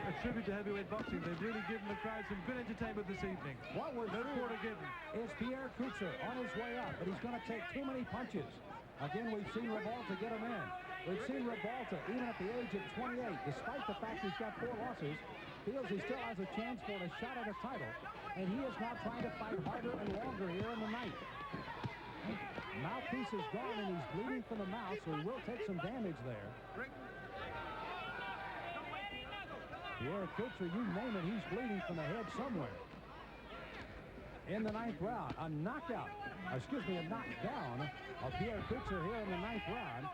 A tribute to heavyweight boxing. They've really given the crowd some good entertainment this evening. What we're No seeing quarter given. is Pierre Coetzer on his way up, but he's going to take too many punches. Again, we've seen Ribalta get him in. We've seen Ribalta, even at the age of 28, despite the fact he's got 4 losses, feels he still has a chance for a shot at a title, and he is now trying to fight harder and longer here in the night. Mouthpiece is gone, and he's bleeding from the mouth, so he will take some damage there. Pierre Coetzer, you name it, he's bleeding from the head somewhere. In the 9th round, a knockdown of Pierre Coetzer here in the 9th round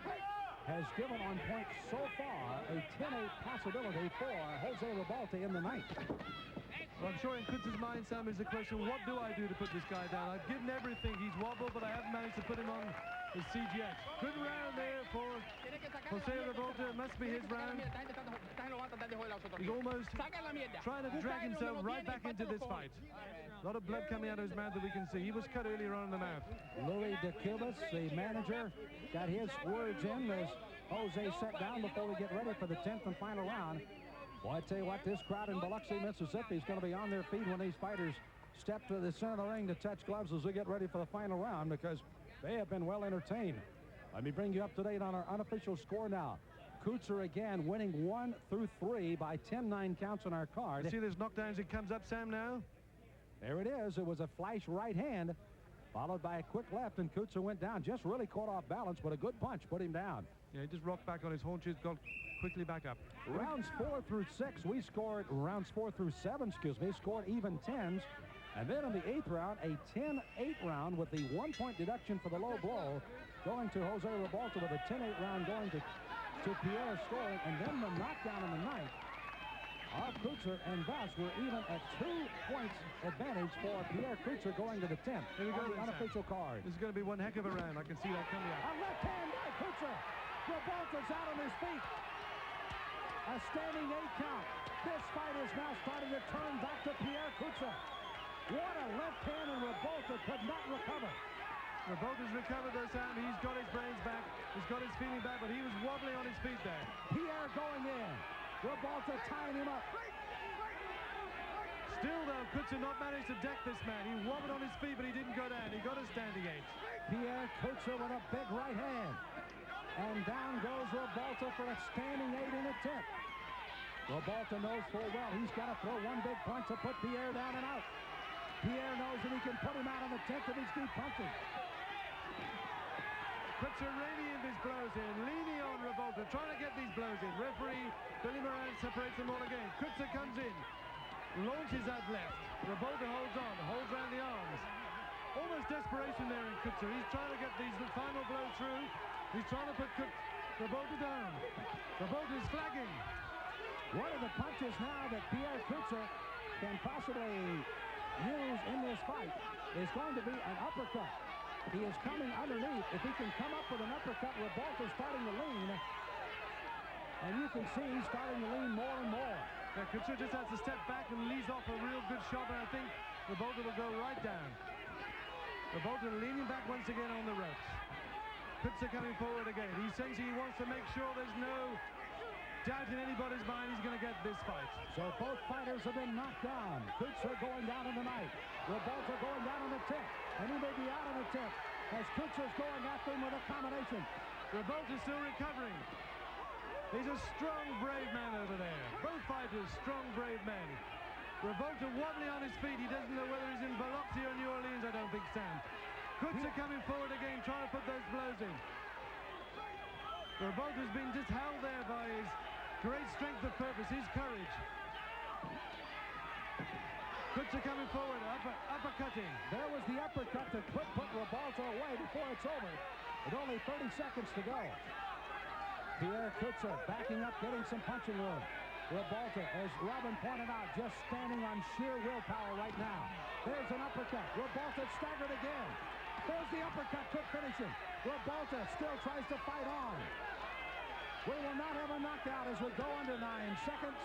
has given on point so far a 10-8 possibility for Jose Ribalta in the 9th. Well, I'm sure in Coetzer's mind, Sam, is the question, what do I do to put this guy down? I've given everything. He's wobbled, but I haven't managed to put him on his CGX. Good round there for Jose Ribalta. It must be his round. He's almost trying to drag himself right back into this fight. A lot of blood coming out of his mouth that we can see. He was cut earlier on in the mouth. Louis DeCubas, the manager, got his words in as Jose sat down before we get ready for the 10th and final round. Well, I tell you what, this crowd in Biloxi, Mississippi is going to be on their feet when these fighters step to the center of the ring to touch gloves as we get ready for the final round, because they have been well entertained. Let me bring you up to date on our unofficial score now. Coetzer again winning 1 through 3 by 10-9 counts on our card. You see this knockdown as it comes up, Sam, now? There it is. It was a flash right hand, followed by a quick left, and Coetzer went down. Just really caught off balance, but a good punch put him down. Yeah, he just rocked back on his haunches, got quickly back up. Rounds 4 through 6, we scored, rounds 4 through 7, excuse me, scored even 10s. And then in the 8th round, a 10-8 round with the 1-point deduction for the low blow going to Jose Ribalta, with a 10-8 round going to Pierre scoring, and then the knockdown in the 9th of Coetzer, and thus we're even at 2 points advantage for Pierre Coetzer going to the 10th. Here we go, on the unofficial card. This is going to be one heck of a round. I can see that coming A up. left hand by Coetzer. Ribalta's out on his feet. A standing 8 count. This fight is now starting to turn back to Pierre Coetzer. What a left hand, and Ribalta could not recover. Ribalta's recovered though, Sam. He's got his brains back. He's got his feeling back, but he was wobbling on his feet there. Pierre going in. Ribalta tying him up. Still, though, Coetzer not managed to deck this man. He wobbled on his feet, but he didn't go down. He got a standing 8. Pierre Coetzer with a big right hand. And down goes Ribalta for a standing 8 in the 10th. Ribalta knows full well he's got to throw one big punch to put Pierre down and out. Pierre knows that he can put him out on the 10th if he's deep punching. Coetzer radiant his blows in, leaning on Ribalta, trying to get these blows in. Referee Billy Moran separates them all again. Coetzer comes in, launches that left. Ribalta holds on, holds around the arms. Almost desperation there in Coetzer. He's trying to get these final blows through. He's trying to put Ribalta down. Ribalta is flagging. One of the punches now that Pierre Coetzer can possibly use in this fight is going to be an uppercut. He is coming underneath. If he can come up with an uppercut, Ribalta's starting to lean. And you can see he's starting to lean more and more. Yeah, Coetzer just has to step back and leads off a real good shot, and I think Ribalta will go right down. Ribalta leaning back once again on the ropes. Coetzer coming forward again. He says he wants to make sure there's no doubt in anybody's mind he's going to get this fight. So both fighters have been knocked down. Coetzer going down in the 9th. Ribalta going down in the 10th. And he may be out in the 10th as Coetzer's going after him with a combination. Ribalta's still recovering. He's a strong, brave man over there. Both fighters, strong, brave men. Ribalta wobbling on his feet. He doesn't know whether he's in Biloxi or New Orleans, I don't think, Sam. Coetzer coming forward again, trying to put those blows in. Ribalta's been just held there by his great strength of purpose, his courage. Coetzer coming forward, uppercutting. There was the uppercut that could put Ribalta away before it's over, with only 30 seconds to go. Pierre Coetzer backing up, getting some punching room. Ribalta, as Robin pointed out, just standing on sheer willpower right now. There's an uppercut. Ribalta staggered again. There's the uppercut, could finish him. Ribalta still tries to fight on. We will not have a knockout as we go under 9 seconds.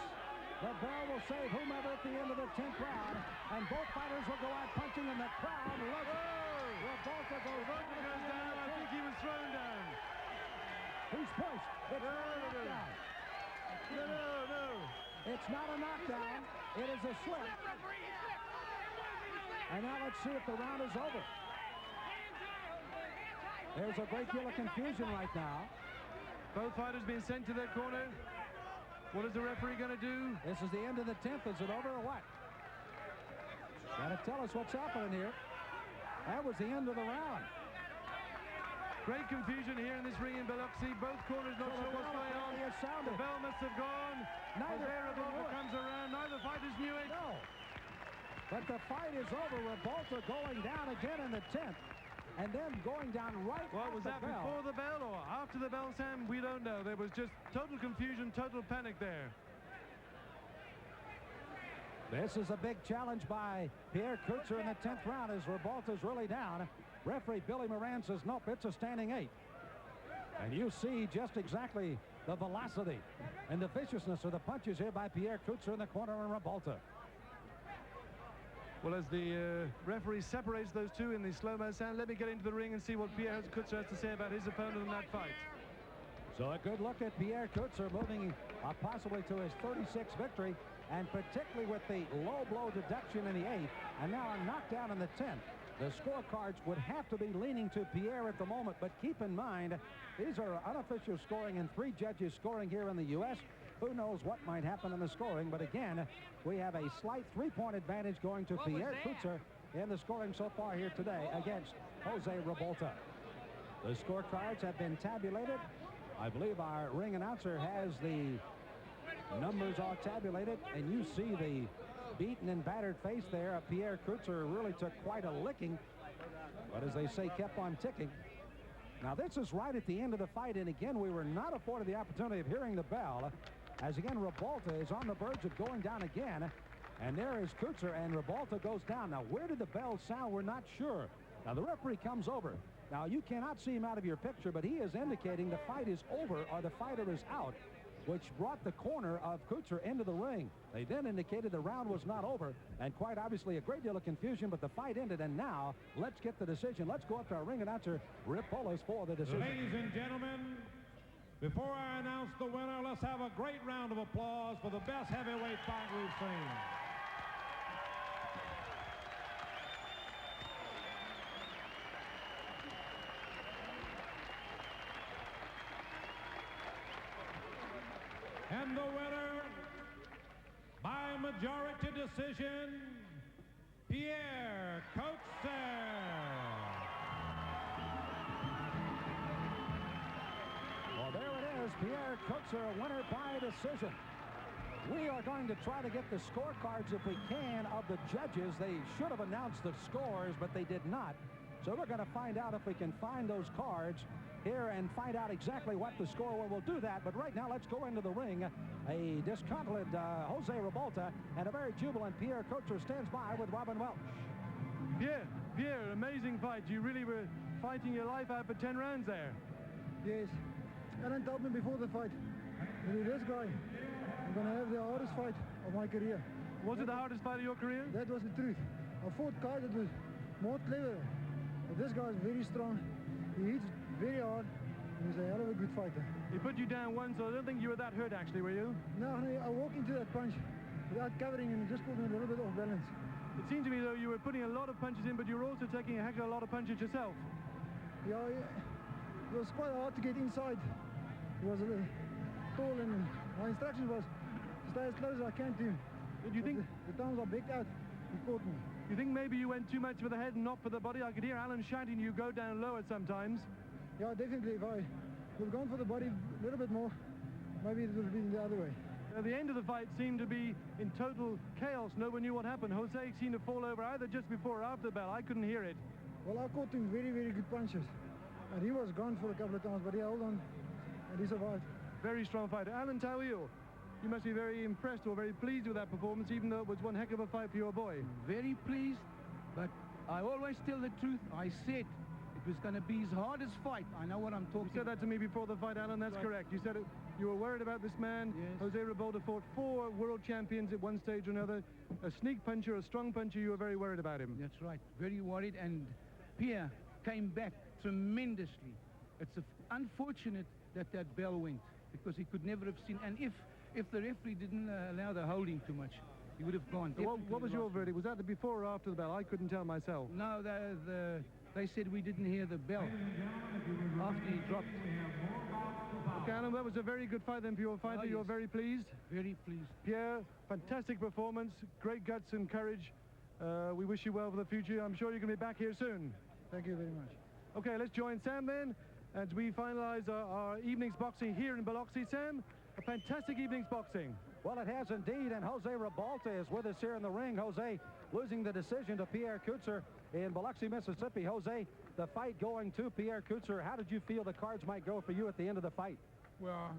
The bell will save whomever at the end of the 10th round, and both fighters will go out punching, and the crowd loves it. Ribalta goes down. I think he was thrown down. He's pushed. It's not a knockdown. No. It's not a knockdown. It is a slip. And now let's see if the round is over. There's a great deal of confusion right now. Both fighters being sent to their corner. What is the referee going to do? This is the end of the 10th. Is it over or what? Got to tell us what's happening here. That was the end of the round. Great confusion here in this ring in Biloxi. Both corners not sure what's going on. The bell must have gone. Neither Ribalta comes around. Neither fighters knew it. No. But the fight is over. Ribalta going down again in the 10th. And then going down right Well, at was the that bell. before the bell or after the bell, Sam? We don't know. There was just total confusion, total panic there. This is a big challenge by Pierre Coetzer in the 10th round as Ribalta's really down. Referee Billy Moran says, nope, it's a standing 8. And you see just exactly the velocity and the viciousness of the punches here by Pierre Coetzer in the corner and Ribalta. Well, as the referee separates those two in the slow-mo sound, let me get into the ring and see what Pierre Coetzer has to say about his opponent in that fight. So a good look at Pierre Coetzer moving possibly to his 36th victory, and particularly with the low blow deduction in the 8th, and now a knockdown in the 10th. The scorecards would have to be leaning to Pierre at the moment, but keep in mind, these are unofficial scoring and 3 judges scoring here in the U.S. Who knows what might happen in the scoring, but again, we have a slight 3-point advantage going to Pierre Coetzer in the scoring so far here today against Jose Ribalta. The scorecards have been tabulated. I believe our ring announcer has the numbers all tabulated, and you see the beaten and battered face there of Pierre Coetzer. Really took quite a licking, but as they say, kept on ticking. Now this is right at the end of the fight, and again we were not afforded the opportunity of hearing the bell, as again Ribalta is on the verge of going down again, and there is Coetzer, and Ribalta goes down. Now where did the bell sound? We're not sure. Now the referee comes over. Now you cannot see him out of your picture, but he is indicating the fight is over or the fighter is out, which brought the corner of Coetzer into the ring. They then indicated the round was not over, and quite obviously a great deal of confusion, but the fight ended, and now let's get the decision. Let's go up to our ring announcer, Ribalta, for the decision. Ladies and gentlemen, before I announce the winner, let's have a great round of applause for the best heavyweight fight we've seen. And the winner, by majority decision, Pierre Coetzer. Well, there it is, Pierre Coetzer, a winner by decision. We are going to try to get the scorecards if we can of the judges. They should have announced the scores, but they did not. So we're going to find out if we can find those cards here and find out exactly what the score was. We'll do that, but right now let's go into the ring. A disconsolate Jose Ribalta and a very jubilant Pierre Coetzer stands by with Robin Welch. Pierre, amazing fight. You really were fighting your life out for 10 rounds there. Yes. Alan told me before the fight, with this guy, I'm going to have the hardest fight of my career. Was it the hardest fight of your career? That was the truth. I fought guys that was more clever. But this guy is very strong. He hits very hard. He's a hell of a good fighter. He put you down once, so I don't think you were that hurt, actually, were you? No, I walked into that punch without covering and just put me a little bit off balance. It seemed to me, though, you were putting a lot of punches in, but you were also taking a heck of a lot of punches yourself. Yeah, it was quite hard to get inside. It was a little tall, and my instruction was to stay as close as I can to him. Did you think the times I backed out, he caught me. You think maybe you went too much for the head and not for the body? I could hear Alan shouting you go down lower sometimes. Yeah, definitely. If I would have gone for the body a little bit more, maybe it would have been the other way. The end of the fight seemed to be in total chaos. No one knew what happened. Jose seemed to fall over either just before or after the bell. I couldn't hear it. Well, I caught him very, very good punches. And he was gone for a couple of times, but he held on and he survived. Very strong fighter. Alan, how are you? You must be very impressed or very pleased with that performance, even though it was one heck of a fight for your boy. Very pleased, but I always tell the truth. I said it was going to be his hardest fight. I know what I'm talking about. You said that to me before the fight, Alan. That's correct. You said it. You were worried about this man. Yes. Jose Ribalta fought 4 world champions at one stage or another. A sneak puncher, a strong puncher. You were very worried about him. That's right. Very worried. And Pierre came back tremendously. It's unfortunate that that bell went, because he could never have seen. And if the referee didn't allow the holding too much, he would have gone. What was your verdict? Was that before or after the bell? I couldn't tell myself. No, they said we didn't hear the bell after he dropped. Okay, Alan, that was a very good fight then for your fighter. Yes. You're very pleased? Very pleased. Pierre, fantastic performance, great guts and courage. We wish you well for the future. I'm sure you're going to be back here soon. Thank you very much. Okay, let's join Sam then as we finalize our evening's boxing here in Biloxi. Sam, a fantastic evening's boxing. Well, it has indeed, and Jose Ribalta is with us here in the ring. Jose losing the decision to Pierre Coetzer in Biloxi, Mississippi. Jose, the fight going to Pierre Coetzer. How did you feel the cards might go for you at the end of the fight? Well,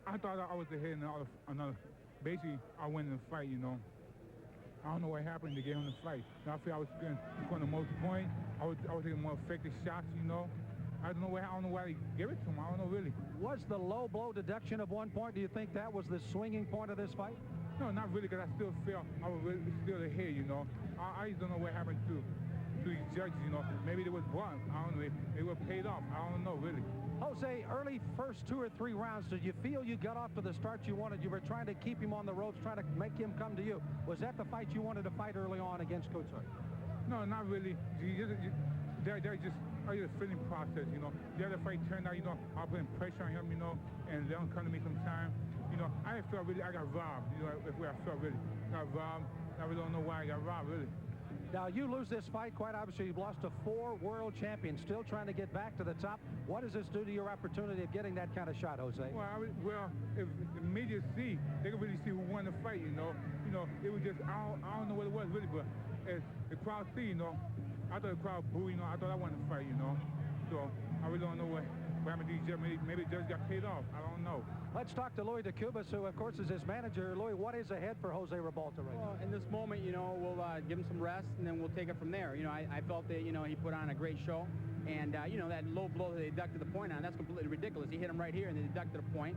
I thought I was ahead in another. Basically, I win the fight, you know. I don't know what happened to get him the fight. I feel I was going to most point. I was taking more effective shots, you know. I don't know why they give it to him. I don't know really. Was the low blow deduction of 1 point? Do you think that was the swinging point of this fight? No, not really, because I still feel I was really still ahead, you know. I just don't know what happened to these judges, you know. Maybe they was blunt. I don't know. They were paid off. I don't know really. Jose, early first 2 or 3 rounds, did you feel you got off to the start you wanted? You were trying to keep him on the ropes, trying to make him come to you. Was that the fight you wanted to fight early on against Coetzer? No, not really. They're just a feeling process, you know. The other fight turned out, you know, I put pressure on him, you know, and let him come to me sometime. You know, I felt really, I got robbed, you know, if I felt really got robbed. I really don't know why I got robbed, really. Now, you lose this fight, quite obviously, you've lost to 4 world champions, still trying to get back to the top. What does this do to your opportunity of getting that kind of shot, Jose? Well, if the media see, they can really see who won the fight, you know. You know, it was just, I don't know what it was, really, but as the crowd see, you know, I thought the crowd booed, you know, I thought I won the fight, you know. So, I really don't know what happened to these judges. Maybe the judge got paid off. I don't know. Let's talk to Louis DeCubas, who, of course, is his manager. Louis, what is ahead for Jose Ribalta right now? In this moment, you know, we'll give him some rest, and then we'll take it from there. You know, I felt that, you know, he put on a great show. And, you know, that low blow that they deducted the point on, that's completely ridiculous. He hit him right here, and they deducted a point.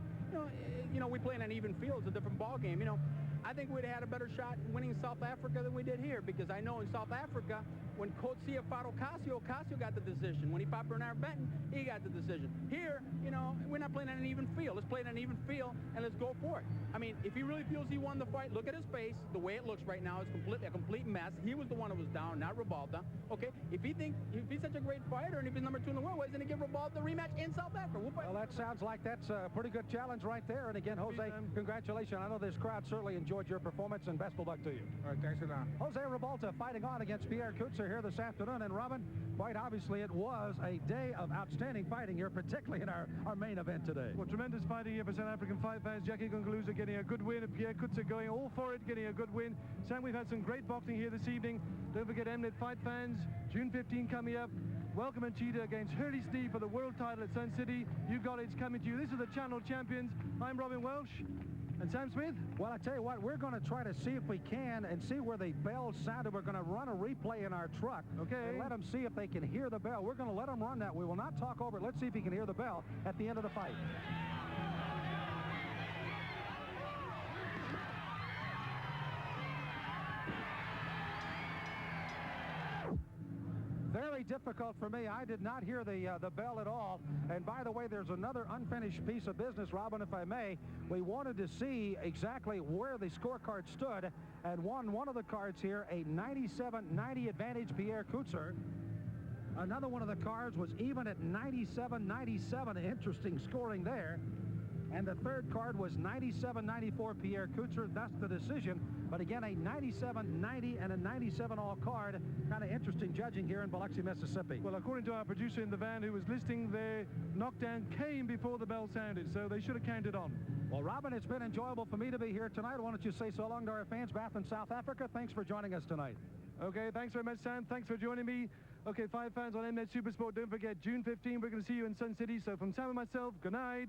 You know, we play in an even field. It's a different ball game. You know, I think we'd have had a better shot winning South Africa than we did here, because I know in South Africa, when Coetzer fought Ocasio got the decision. When he fought Bernard Benton, he got the decision. Here, you know, we're not playing on an even field. Let's play on an even field, and let's go for it. I mean, if he really feels he won the fight, look at his face. The way it looks right now is a complete mess. He was the one who was down, not Ribalta. Okay, if he's such a great fighter, and if he's number 2 in the world, why doesn't he give Ribalta the rematch in South Africa? Well, that sounds like that's a pretty good challenge right there. And again, Jose, congratulations. I know this crowd certainly enjoyed your performance, and best of luck to you. All right, thanks a lot. Jose Ribalta fighting on against Pierre Coetzer here this afternoon. And Robin, quite obviously, it was a day of outstanding fighting here, particularly in our main event today. Well, tremendous fighting here for South African fight fans. Jackie Gungaluza getting a good win, and Pierre Coetzer going all for it, getting a good win. Sam, we've had some great boxing here this evening. Don't forget MNET fight fans, June 15 coming up. Welcome and Cheetah against Hurley Steve for the world title at Sun City. You got it, it's coming to you. This is the Channel Champions. I'm Robin Welsh. And Sam Smith? Well, I tell you what, we're going to try to see if we can and see where the bell sounded. We're going to run a replay in our truck. Okay. And let them see if they can hear the bell. We're going to let them run that. We will not talk over it. Let's see if he can hear the bell at the end of the fight. Very difficult for me. I did not hear the bell at all. And by the way, there's another unfinished piece of business, Robin, if I may. We wanted to see exactly where the scorecard stood, and won one of the cards here, a 97-90 advantage, Pierre Coetzer. Another one of the cards was even at 97-97. Interesting scoring there. And the third card was 97-94 Pierre Coetzer. That's the decision. But again, a 97-90 and a 97 all card. Kind of interesting judging here in Biloxi, Mississippi. Well, according to our producer in the van who was listing, their knockdown came before the bell sounded, so they should have counted on. Well, Robin, it's been enjoyable for me to be here tonight. Why don't you say so long to our fans back in South Africa? Thanks for joining us tonight. Okay, thanks very much, Sam. Thanks for joining me. Okay, five fans on MNET Supersport, don't forget, June 15, we're going to see you in Sun City. So from Sam and myself, good night.